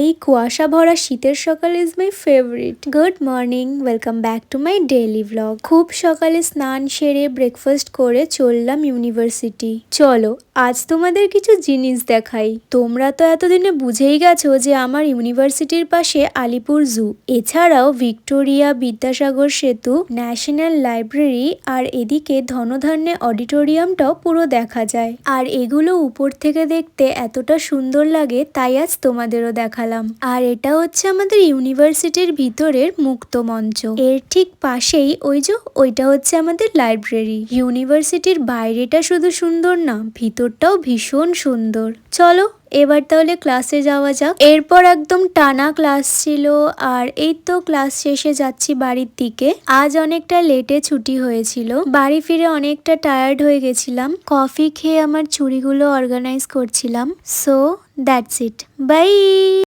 এই কুয়াশা ভরা শীতের সকাল is my favourite. Good morning, welcome back to my daily blog. খুব সকালে স্নান সেরে ব্রেকফাস্ট করে চললাম ইউনিভার্সিটি। চলো আজ তোমাদের কিছু জিনিস দেখাই। তোমরা তো এতদিনে বুঝেই গেছো যে আমার ইউনিভার্সিটির পাশে আলিপুর জু, এছাড়াও ভিক্টোরিয়া, বিদ্যাসাগর সেতু, ন্যাশনাল লাইব্রেরি আর এদিকে ধনধান্যে অডিটোরিয়ামটাও পুরো দেখা যায়। আর এগুলো উপর থেকে দেখতে এতটা সুন্দর লাগে, তাই আজ তোমাদেরও দেখালাম। আর এটা হচ্ছে আমাদের ইউনিভার্সিটির ভিতরের মুক্ত মঞ্চ। এর ঠিক পাশেই ওইটা হচ্ছে আমাদের লাইব্রেরি। ইউনিভার্সিটির বাইরেটা শুধু সুন্দর না, ভিতরটাও ভীষণ সুন্দর। চলো এবার তাহলে ক্লাসে যাওয়া যাক। এরপর একদম টানা ক্লাস ছিল, আর এই তো ক্লাস শেষে যাচ্ছি বাড়ির দিকে। আজ অনেকটা লেটে ছুটি হয়েছিল, বাড়ি ফিরে অনেকটা টায়ার্ড হয়ে গেছিলাম। কফি খেয়ে আমার চুড়িগুলো অর্গানাইজ করছিলাম। So that's it, by.